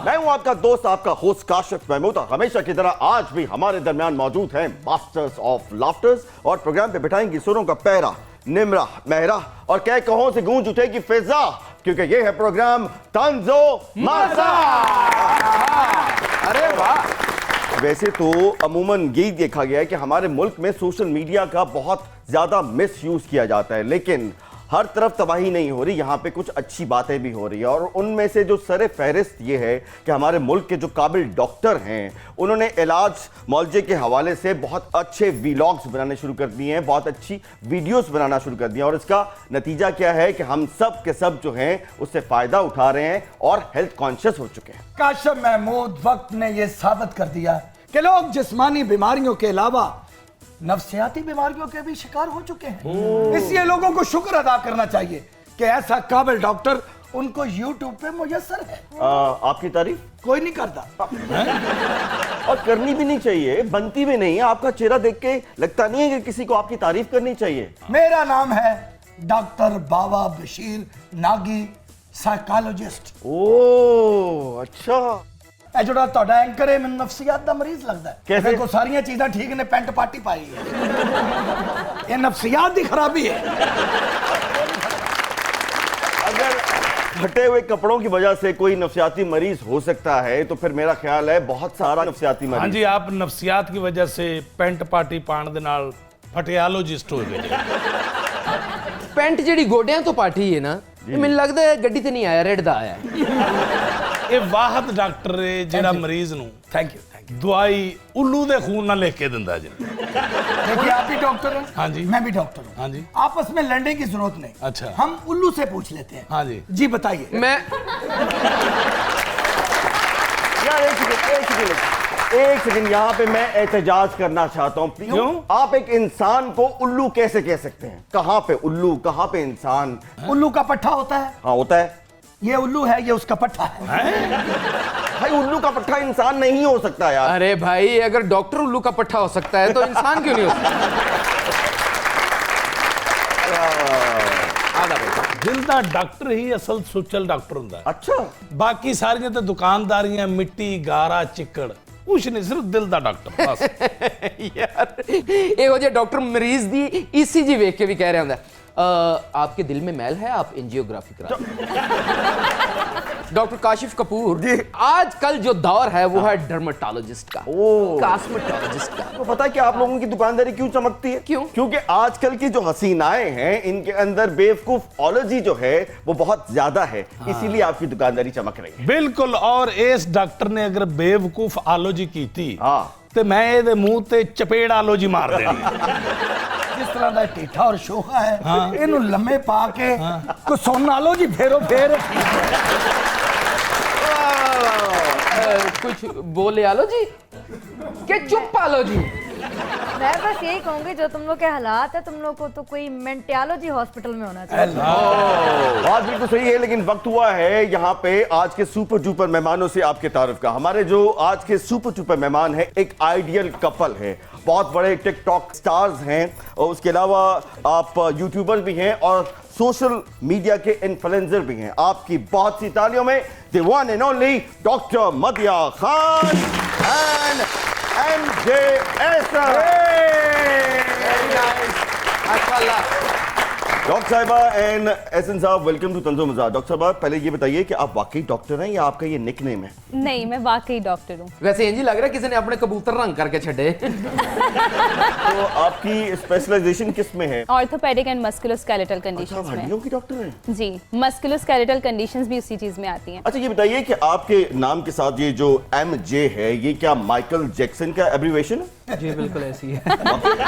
मैं हूं आपका दोस्त, आपका होस्ट काशिफ महमूद। हमेशा की तरह आज भी हमारे दरमियान मौजूद हैं मास्टर्स ऑफ लाफ्टर्स और प्रोग्राम पे बिठाएंगी सुरों का पैरा, निमरा, महरा और कह कहों से गूंज उठेगी फिजा, क्योंकि ये है प्रोग्राम तंजो माजा। अरे वाह। वैसे तो अमूमन यही देखा गया है कि हमारे मुल्क में सोशल मीडिया का बहुत ज्यादा मिस यूज किया जाता है, लेकिन हर तरफ तबाही नहीं हो रही, यहाँ पे कुछ अच्छी बातें भी हो रही है। और उनमें से जो सरे फहरिस्त ये है कि हमारे मुल्क के जो काबिल डॉक्टर हैं उन्होंने इलाज मौलजे के हवाले से बहुत अच्छे वीलॉग्स बनाने शुरू कर दिए हैं, बहुत अच्छी वीडियोस बनाना शुरू कर दिए हैं। और इसका नतीजा क्या है कि हम सब के सब जो हैं उससे फ़ायदा उठा रहे हैं और हेल्थ कॉन्शियस हो चुके हैं। काशिफ महमूद, वक्त ने यह साबित कर दिया कि लोग जिस्मानी बीमारियों के अलावा नफ्सियाती बीमारियों के भी शिकार हो चुके हैं। इसलिए लोगों को शुक्र अदा करना चाहिए कि ऐसा काबिल डॉक्टर उनको YouTube पे मुयस्सर है। आपकी तारीफ कोई नहीं करता और करनी भी नहीं चाहिए, बनती भी नहीं है। आपका चेहरा देख के लगता नहीं है कि किसी को आपकी तारीफ करनी चाहिए। मेरा नाम है डॉक्टर बाबा बशीर नागी, साइकोलॉजिस्ट। ओह अच्छा। ਇਹ ਜਿਹੜਾ ਤੁਹਾਡਾ ਐਂਕਰ ਹੈ ਮੈਨੂੰ ਨਫਸੀਆਤ ਦਾ ਮਰੀਜ਼ ਲੱਗਦਾ ਹੈ। कैसे? देखो सारियां चीज़ें ठीक ने, पेंट पार्टी पाई है। ये नफसियात की खराबी है। अगर फटे हुए कपड़ों की वजह से कोई नफसियाती मरीज हो सकता है तो फिर मेरा ख्याल है बहुत सारा नफसियाती हाँ मरीज। जी, आप नफ्सियात की वजह से पेंट पार्टी पाण दे नाल फटियालोजिस्ट हो गए। ਪੈਂਟ ਜਿਹੜੀ ਗੋਡਿਆਂ ਤੋਂ ਪਾਠੀ ਹੈ ਨਾ, ਇਹ ਮੈਨੂੰ ਲੱਗਦਾ ਹੈ ਗੱਡੀ ਤੇ ਨਹੀਂ ਆਇਆ, ਰੇਡ ਦਾ ਆਇਆ। ਇਹ ਵਾਹਦ ਡਾਕਟਰ ਹੈ ਜਿਹੜਾ ਮਰੀਜ਼ ਨੂੰ थैंक यू। ਦਵਾਈ ਉੱਲੂ ਦੇ ਖੂਨ ਨਾਲ ਲਿਖ ਕੇ ਦਿੰਦਾ ਜੀ। देखिए आप भी डॉक्टर हैं, हाँ जी। मैं भी डॉक्टर हूँ। हाँ जी। आपस में लड़ने की जरूरत नहीं। अच्छा। हम उल्लू से पूछ लेते हैं। हाँ जी। जी बताइए। मैं यार एक सेकंड यहाँ पे मैं एहतजाज करना चाहता हूँ। क्यों? आप एक इंसान को उल्लू कैसे कह सकते हैं? कहाँ पे उल्लू, कहाँ पे इंसान? उल्लू का पट्टा होता है, हाँ होता है। ये उल्लू है, ये उसका पट्टा है। भाई उल्लू का पट्टा इंसान नहीं हो सकता यार। अरे भाई, अगर डॉक्टर उल्लू का पट्टा हो सकता है तो इंसान क्यों नहीं हो सकता? ਦਿਲ ਦਾ ਡਾਕਟਰ ਹੀ ਅਸਲ ਸੁਚਲ ਡਾਕਟਰ ਹੁੰਦਾ ਹੈ। अच्छा ਬਾਕੀ ਸਾਰੀਆਂ ਤਾਂ ਦੁਕਾਨਦਾਰੀਆਂ, ਮਿੱਟੀ, ਗਾਰਾ, ਚਿੱਕੜ, ਕੁਛ ਨਹੀਂ, ਸਿਰਫ ਦਿਲ ਦਾ ਡਾਕਟਰ ਬਸ। यार ਇਹੋ ਜਿਹੇ ਡਾਕਟਰ ਮਰੀਜ਼ ਦੀ ECG ਵੇਖ ਕੇ ਵੀ ਕਹਿ ਰਿਹਾ ਹੁੰਦਾ, आपके दिल में मैल है, आप एंजियोग्राफी करा। डॉक्टर काशिफ कपूर, आजकल जो दौर है वो है डर्मेटोलॉजिस्ट का, कॉस्मेटोलॉजिस्ट का। तो पता है कि आप लोगों की दुकानदारी क्यों चमकती है? क्यों? क्योंकि आजकल की जो हसीनाएं हैं इनके अंदर बेवकूफोलॉजी जो है वो बहुत ज्यादा है, इसीलिए आपकी दुकानदारी चमक रही है। ਬਿਲਕੁਲ। ਔਰ ਇਸ ਡਾਕਟਰ ਨੇ ਅਗਰ ਬੇਵਕੂਫ ਆਲੋਜੀ ਕੀਤੀ हाँ ਤੇ ਮੈਂ ਇਹਦੇ ਮੂੰਹ ਤੇ ਚਪੇੜ ਆਲੋਜੀ ਮਾਰ ਦੇਣੀ। जिस तरह का टीठा और शोखा है, इन्हों लम्बे पा के को सोना लो जी, फेरो फेर। कुछ बोले आलो जी के चुप आलो जी। मैं बस यही कहूंगी, जो तुम लोग के हालात है, तुम लोग को तो कोई मेंटालॉजी हॉस्पिटल में होना चाहिए। बात बिल्कुल सही है, लेकिन वक्त हुआ है यहाँ पे आज के सुपर डुपर मेहमानों से आपके तारुफ का। हमारे जो आज के सुपर डुपर मेहमान है एक आइडियल कपल है, बहुत बड़े टिकटॉक स्टार्स हैं और उसके अलावा आप यूट्यूबर भी हैं और सोशल मीडिया के इन्फ्लुएंसर भी हैं। आपकी बहुत सी तालियों में the one and only doctor मदिया Khan and MJ Ehsan। Doctor साहिबा एंड एहसन साहब, वेलकम टू तंजो मज़ा। डॉक्टर साहिबा, पहले ये बताइए कि आप वाकई डॉक्टर हैं या आपका ये निकनेम है? नहीं, मैं वाकई डॉक्टर हूँ। वैसे इंजी लग रहा है किसी ने अपने कबूतर रंग करके छड़े। तो आपकी स्पेशलाइजेशन किस में है? ऑर्थोपेडिक एंड मस्कुलोस्केलेटल कंडीशंस में। हड्डियों की डॉक्टर हैं? जी, मस्कुलोस्केलेटल कंडीशंस भी उसी चीज में आती हैं। अच्छा ये बताइए कि आपके नाम के साथ ये जो MJ है ये क्या माइकल जैक्सन का एब्रीविएशन है? जी बिल्कुल ऐसी है।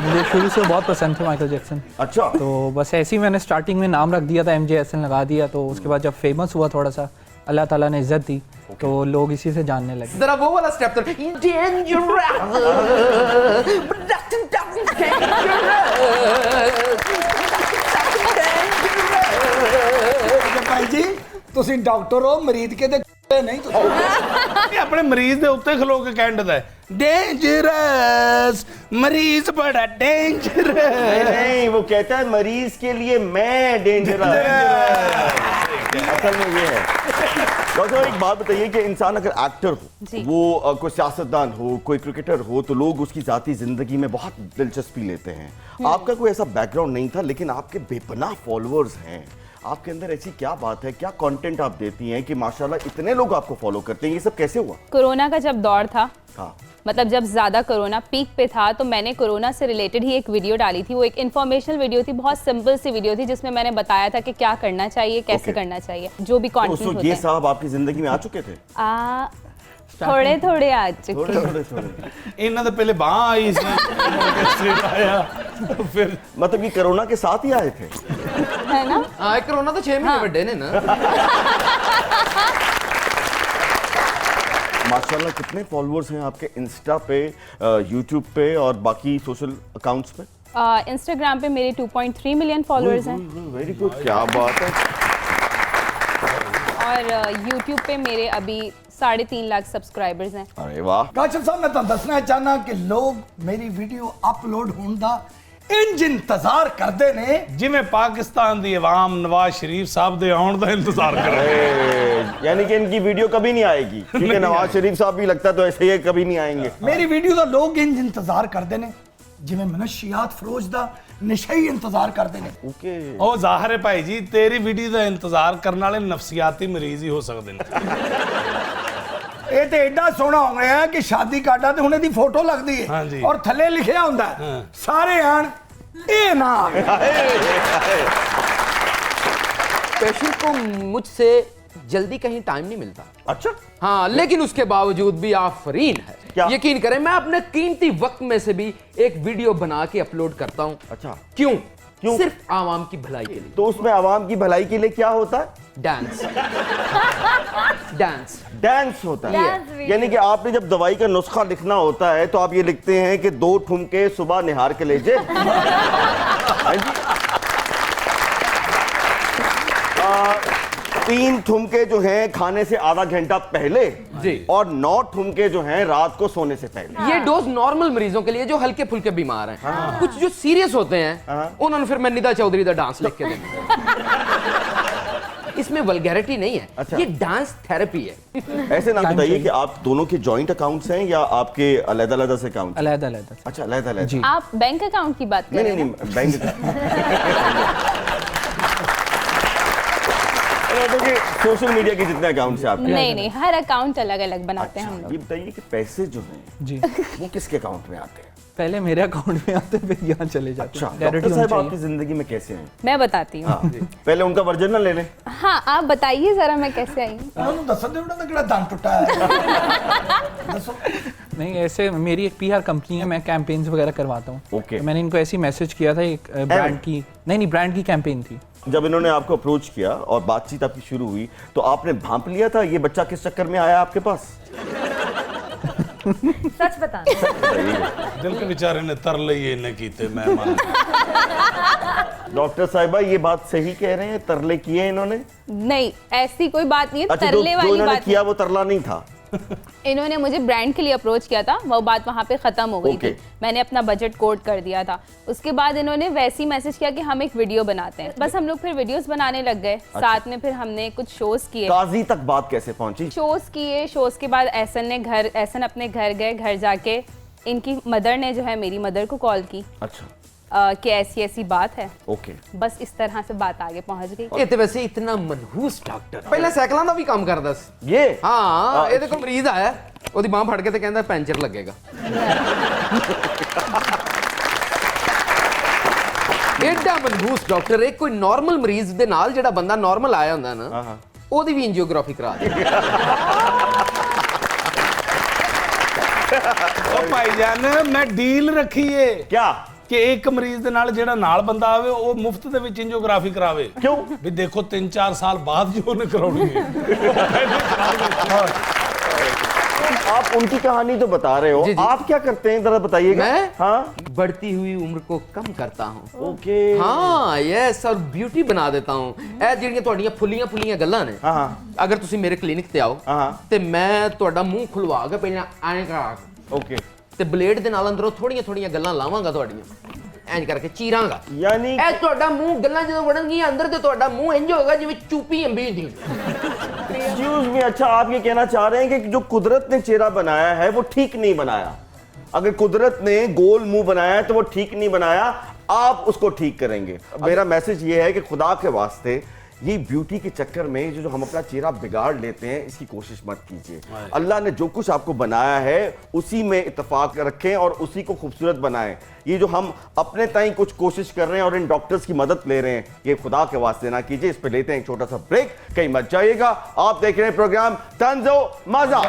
मुझे शुरू से बहुत पसंद थे माइकल जैक्सन, अच्छा। तो बस ऐसे ही मैंने स्टार्टिंग में नाम रख दिया था, MJ एहसन लगा दिया। तो उसके बाद जब फेमस हुआ थोड़ा सा, अल्लाह ताला ने इज्जत दी, तो लोग इसी से जानने लगे। जरा वो वाला स्टेप तो भाई जी तुसी डॉक्टर हो, मरीज के नहीं तो ਇਹ ਆਪਣੇ ਮਰੀਜ਼ ਦੇ ਉੱਤੇ ਖਲੋ ਕੇ ਕਹਿਣ ਦਾ डेंजरस मरीज बड़ा डेंजरस। नहीं वो कहता है मरीज के लिए मैं डेंजरस। असल में ये है डॉक्टर साहब, एक बात बताइए कि इंसान अगर एक्टर जी। हो, वो कोई सियासतदान हो, कोई क्रिकेटर हो, तो लोग उसकी जाती जिंदगी में बहुत दिलचस्पी लेते हैं। आपका कोई ऐसा बैकग्राउंड नहीं था, लेकिन आपके बेपनाह फॉलोअर्स हैं। आपके अंदर ऐसी क्या बात है, क्या कंटेंट आप देती हैं कि माशाल्लाह इतने लोग आपको फॉलो करते हैं? ये सब कैसे हुआ? कोरोना का जब दौर था, हाँ, मतलब जब ज़्यादा कोरोना पीक पे था, तो मैंने कोरोना से रिलेटेड ही एक वीडियो डाली थी। वो एक इन्फॉर्मेशनल वीडियो थी, बहुत सिंपल सी वीडियो थी, जिसमें मैंने बताया था कि क्या करना चाहिए, कैसे Okay. करना चाहिए, जो भी तो कंटेंट उस वक्त होते ये हैं। साहब आपकी जिंदगी में आ चुके थे? थोड़े थोड़े आ चुके थोड़े हैं। थोड़े थोड़े। ਇਹਨਾਂ ਦੇ ਪਹਿਲੇ ਬਾਂਹ ਆਈ ਸੀ ਸਿਰ ਆਇਆ ਫਿਰ मतलब कि कोरोना के साथ ही आए थे? है ना। हाँ कोरोना तो 6 महीने बड़े ने ना। माशाल्लाह कितने फॉलोअर्स हैं आपके इंस्टा पे, यूट्यूब पे और बाकी सोशल अकाउंट्स पे? इंस्टाग्राम पे मेरे 2.3 मिलियन फॉलोअर्स हैं वेरी गुड, क्या बात है। और यूट्यूब पे मेरे अभी 3.5 लाख सब्सक्राइबर्स हैं। अरे वाह। काशिफ साहब, मैं तो दसना चाहना कि लोग मेरी वीडियो अपलोड होने दा इंज इंतजार करते ने ਜਿਵੇਂ ਪਾਕਿस्तान ਦੀ ਆਵਾਮ ਨਵਾਜ਼ ਸ਼ਰੀफ ਸਾਹਿਬ ਦੇ ਆਉਣ ਦਾ ਇੰਤਜ਼ਾਰ ਕਰ ਰਹੀ ਹੈ। यानी कि इनकी वीडियो कभी नहीं आएगी, क्योंकि नवाज शरीफ साहब भी लगता है तो ऐसे ही कभी नहीं आएंगे। मेरी वीडियो ਦਾ ਲੋਕ ਇੰਜ ਇੰਤਜ਼ਾਰ ਕਰਦੇ ਨੇ ਜਿਵੇਂ ਮਨਸ਼ੀਆਤ ਫਰੋਸ਼ ਦਾ ਨਸ਼ਾ ਹੀ ਇੰਤਜ਼ਾਰ ਕਰਦੇ ਨੇ। ओके। ਉਹ ਜ਼ਾਹਰ ਹੈ ਭਾਈ ਜੀ, ਤੇਰੀ ਵੀਡੀਓ ਦਾ ਇੰਤਜ਼ਾਰ ਕਰਨ ਵਾਲੇ ਨਫਸੀਆਤੀ ਮਰੀਜ਼ ਹੀ ਹੋ ਸਕਦੇ ਨੇ। ਇਹ ਤੇ ਐਡਾ ਸੋਹਣਾ ਹੋ ਗਿਆ ਕਿ ਸ਼ਾਦੀ ਕਾਰਡਾਂ ਤੇ ਹੁਣ ਇਹਦੀ ਫੋਟੋ ਲੱਗਦੀ ਹੈ ਹਾਂਜੀ। ਔਰ ਥੱਲੇ ਲਿਖਿਆ ਹੁੰਦਾ ਹੈ, ਸਾਰੇ ਆਣ ਇਹ ਨਾ ਆਵੇ। पेशेंट को मुझसे जल्दी कहीं टाइम नहीं मिलता। अच्छा, हाँ, लेकिन उसके बावजूद भी आफरीन है। क्या? यकीन करें, मैं अपने कीमती वक्त में से भी एक वीडियो बना के अपलोड करता हूँ। अच्छा। क्यों? क्यों? सिर्फ आवाम की भलाई के लिए। तो उसमें आवाम की भलाई के लिए क्या होता है? डांस। डांस। डांस होता है। Dance video। यानी कि आपने जब दवाई का नुस्खा लिखना होता है तो आप ये लिखते हैं कि 2 ठुमके सुबह निहार के लीजिए। हाँ जी। 3 ठुमके जो हैं खाने से आधा घंटा पहले जी। और 9 ठुमके जो हैं रात को सोने से पहले। ये डोज नॉर्मल मरीजों के लिए जो हल्के फुल्के बीमार हैं। कुछ जो सीरियस होते हैं उन्होंने फिर मैं निदा चौधरी का डांस लिख के देना। इसमें वल्गैरिटी नहीं है। अच्छा। ये डांस थेरेपी है। ऐसे ना बताइए कि आप दोनों के जॉइंट अकाउंट्स हैं या आपके अलग-अलग से अकाउंट? अलग-अलग। अच्छा, अलग-अलग। जी। आप बैंक अकाउंट की बात कर नहीं रहे नहीं हैं नहीं, बैंक देखिए सोशल मीडिया के जितने अकाउंट्स हैं ना? आपके, नहीं नहीं, हर अकाउंट अलग अलग बनाते हैं हम अच्छा, लोग। ये बताइए कि पैसे जो हैं जी। वो किसके अकाउंट में आते हैं? पहले मेरे अकाउंट में आते फिर यहाँ चले जाते अच्छा, हैं। डॉक्टर Clarity साहब होनी आपकी जिंदगी में कैसे हैं? मैं बताती हूँ। पहले उनका वर्जन ना ले लें। हाँ, आप बताइए जरा मैं कैसे आई हूँ। ਉਹਨੂੰ ਦੱਸਣ ਦੇ ਉਹਨਾਂ ਦਾ ਕਿਹੜਾ ਦੰਦ ਟੁੱਟਾ ਹੈ ਦੱਸੋ। नहीं, ऐसे मेरी एक PR कंपनी है, मैं कैंपेन्स वगैरह करवाता हूँ। Okay. तो मैंने इनको ऐसे ही मैसेज किया था, एक ब्रांड की नहीं ब्रांड की कैंपेन थी। जब इन्होंने आपको अप्रोच किया और बातचीत आपकी शुरू हुई तो आपने भांप लिया था ये बच्चा किस चक्कर में आया आपके पास? सच बताना। ਦਿਲ ਕੇ ਵਿਚਾਰੇ ਨੇ ਤਰਲੇ ਹੀ ਇਹਨੇ ਕੀਤੇ ਮੈਂ ਮੰਨ। डॉक्टर साहिबा ये बात सही कह रहे हैं, तरले किए इन्होंने? नहीं, ऐसी कोई बात नहीं है, अच्छा, जो तरले वाली इन्होंने बात किया वो तरला नहीं था। इन्होंने मुझे ब्रांड के लिए अप्रोच किया था, वो बात वहाँ पे खत्म हो गई Okay. थी। मैंने अपना बजट कोट कर दिया था। उसके बाद इन्होंने वैसे ही मैसेज किया कि हम एक वीडियो बनाते हैं। बस हम लोग फिर वीडियोस बनाने लग गए। साथ में फिर हमने कुछ शोज किए। काजी तक बात कैसे पहुंची? शोज किए, शोज के बाद एहसन अपने घर गए। घर जाके इनकी मदर ने जो है मेरी मदर को कॉल की अच्छा, कि ऐसी ऐसी बात है। ओके। बस इस तरह से बात आगे पहुंच गई। ਇਹ ਤੇ ਵੈਸੇ ਇਤਨਾ ਮਨਹੂਸ ਡਾਕਟਰ ਪਹਿਲਾਂ ਸਾਈਕਲਾਂ ਦਾ ਵੀ ਕੰਮ ਕਰਦਾ ਸੀ। ये ਹਾਂ, ਇਹਦੇ ਕੋਲ ਮਰੀਜ਼ ਆਇਆ, ਉਹਦੀ ਬਾਂਹ ਫੜ ਕੇ ਤੇ ਕਹਿੰਦਾ ਪੈਂਚਰ ਲੱਗੇਗਾ। ਐਡਾ ਮਨਹੂਸ ਡਾਕਟਰ ਇੱਕ ਕੋਈ ਨਾਰਮਲ ਮਰੀਜ਼ ਦੇ ਨਾਲ ਜਿਹੜਾ ਬੰਦਾ ਨਾਰਮਲ ਆਇਆ ਹੁੰਦਾ ਨਾ, ਉਹਦੀ ਵੀ ਐਂਜੀਓਗ੍ਰਾਫੀ ਕਰਾ ਦੇ। ਉਹ ਭਾਈਜਾਨ ਮੈਂ ਡੀਲ ਰੱਖੀ ਏ क्या? ਕਿ ਇੱਕ ਮਰੀਜ਼ ਦੇ ਨਾਲ ਜਿਹੜਾ ਨਾਲ ਬੰਦਾ ਆਵੇ ਉਹ ਮੁਫਤ ਦੇ ਵਿੱਚ ਐਂਜੀਓਗ੍ਰਾਫੀ ਕਰਾਵੇ। क्यों? ਵੀ ਦੇਖੋ 3-4 ਸਾਲ ਬਾਅਦ ਜੋ ਉਹਨੇ ਕਰਾਉਣੀ ਹੈ। आप उनकी कहानी तो बता रहे हो, जी, जी। आप क्या करते हैं जरा बताइएगा। मैं? हाँ, बढ़ती हुई उम्र को कम करता हूँ। ओके। ਹਾਂ ਯੈਸ, ਔਰ ਬਿਊਟੀ ਬਣਾ ਦੇਤਾ ਹੂੰ। ਇਹ ਜਿਹੜੀਆਂ ਤੁਹਾਡੀਆਂ ਫੁੱਲੀਆਂ ਫੁੱਲੀਆਂ ਗੱਲਾਂ ਨੇ, हाँ ਅਗਰ ਤੁਸੀਂ ਮੇਰੇ ਕਲੀਨਿਕ ਤੇ ਆਓ ਹਾਂ। ਤੇ ਮੈਂ ਤੁਹਾਡਾ ਮੂੰਹ ਖੁਲਵਾ ਕੇ ਪਹਿਲਾਂ ਐਂ ਕਰਾ ਕੇ ओके। ਤੇ ਬਲੇਡ ਦੇ ਨਾਲ ਅੰਦਰੋਂ ਥੋੜੀਆਂ ਥੋੜੀਆਂ ਗੱਲਾਂ ਲਾਵਾਂਗਾ ਤੁਹਾਡੀਆਂ। ਇੰਜ ਕਰਕੇ ਚੀਰਾਂਗਾ यानी ਇਹ ਤੁਹਾਡਾ ਮੂੰਹ ਗੱਲਾਂ ਜਦੋਂ ਵੜਨਗੀਆਂ ਅੰਦਰ ਤੇ ਤੁਹਾਡਾ ਮੂੰਹ ਇੰਜ ਹੋਏਗਾ ਜਿਵੇਂ ਚੂਪੀ ਅੰਬੀ ਹੁੰਦੀ एक्सक्यूज मी, अच्छा आप ये कहना चाह रहे हैं कि जो कुदरत ने चेहरा बनाया है वो ठीक नहीं बनाया? अगर कुदरत ने गोल मुंह बनाया है तो वो ठीक नहीं बनाया, आप उसको ठीक करेंगे। मेरा मैसेज ये है कि खुदा के वास्ते ये ब्यूटी के चक्कर में जो हम अपना चेहरा बिगाड़ लेते हैं, इसकी कोशिश मत कीजिए। अल्लाह ने जो कुछ आपको बनाया है उसी में इत्तेफाक रखें और उसी को खूबसूरत बनाएं। ये जो हम अपने ताई कुछ कोशिश कर रहे हैं और इन डॉक्टर्स की मदद ले रहे हैं, ये खुदा के वास्ते ना कीजिए। इस पे लेते हैं एक छोटा सा ब्रेक, कहीं मत जाइएगा। आप देख रहे हैं प्रोग्राम तंज़ो मज़ा।